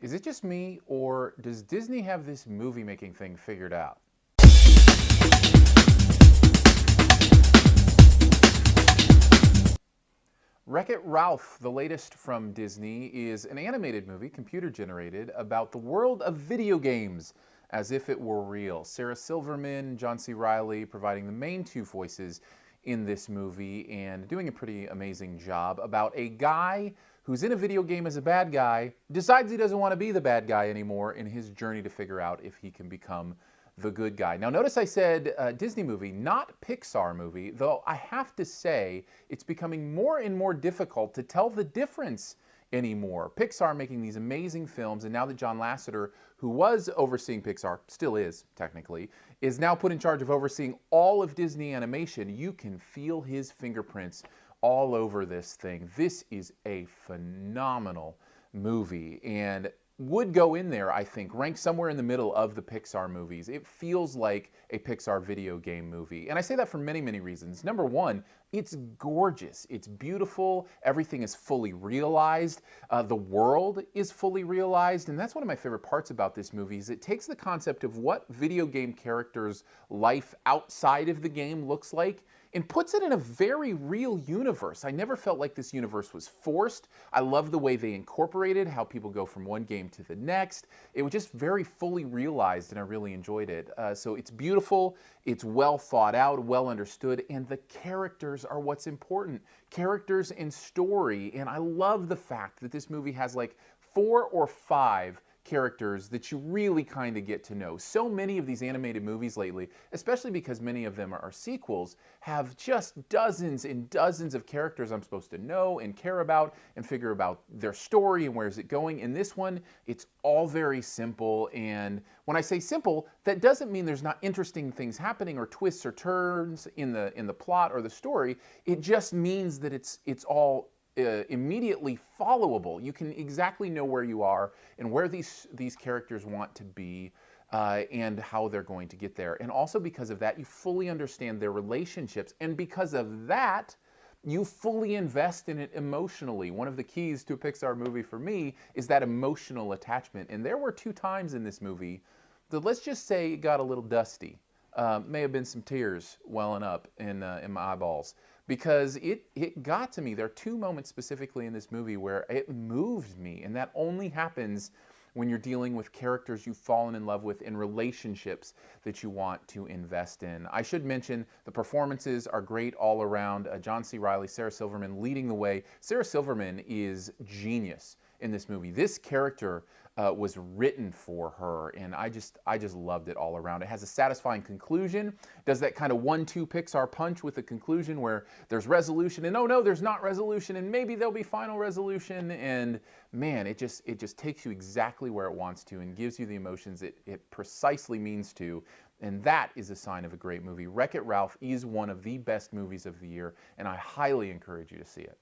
Is it just me, or does Disney have this movie making thing figured out? Wreck-It Ralph, the latest from Disney, is an animated movie, computer generated, about the world of video games as if it were real. Sarah Silverman, John C. Reilly providing the main two voices in this movie and doing a pretty amazing job about a guy who's in a video game as a bad guy, decides he doesn't want to be the bad guy anymore in his journey to figure out if he can become the good guy. Now, notice I said Disney movie, not Pixar movie, though I have to say it's becoming more and more difficult to tell the difference anymore. Pixar making these amazing films, and now that John Lasseter, who was overseeing Pixar, still is technically, is now put in charge of overseeing all of Disney animation, you can feel his fingerprints all over this thing. This is a phenomenal movie, and would go in there, I think, ranked somewhere in the middle of the Pixar movies. It feels like a Pixar video game movie. And I say that for many, many reasons. Number one, it's gorgeous. It's beautiful. Everything is fully realized. The world is fully realized. And that's one of my favorite parts about this movie is it takes the concept of what video game characters' life outside of the game looks like and puts it in a very real universe. I never felt like this universe was forced. I love the way they incorporated how people go from one game to the next. It was just very fully realized, and I really enjoyed it. So it's beautiful, it's well thought out, well understood, and the characters are what's important. Characters and story, and I love the fact that this movie has like 4 or 5 characters that you really kind of get to know. So many of these animated movies lately, especially because many of them are sequels, have just dozens and dozens of characters I'm supposed to know and care about and figure about their story and where is it going. In this one, it's all very simple, and when I say simple, that doesn't mean there's not interesting things happening or twists or turns in the plot or the story. It just means that it's all immediately followable. You can exactly know where you are and where these characters want to be and how they're going to get there. And also because of that, you fully understand their relationships. And because of that, you fully invest in it emotionally. One of the keys to a Pixar movie for me is that emotional attachment. And there were 2 times in this movie that, let's just say, it got a little dusty. May have been some tears welling up in my eyeballs because it got to me. There are 2 moments specifically in this movie where it moved me, and that only happens when you're dealing with characters you've fallen in love with in relationships that you want to invest in. I should mention the performances are great all around. John C. Reilly, Sarah Silverman leading the way. Sarah Silverman is genius in this movie. This character was written for her, and I just loved it all around. It has a satisfying conclusion. Does that kind of 1-2 Pixar punch with a conclusion where there's resolution and oh no, there's not resolution, and maybe there'll be final resolution, and man, it just takes you exactly where it wants to and gives you the emotions it precisely means to. And that is a sign of a great movie. Wreck-It Ralph is one of the best movies of the year, and I highly encourage you to see it.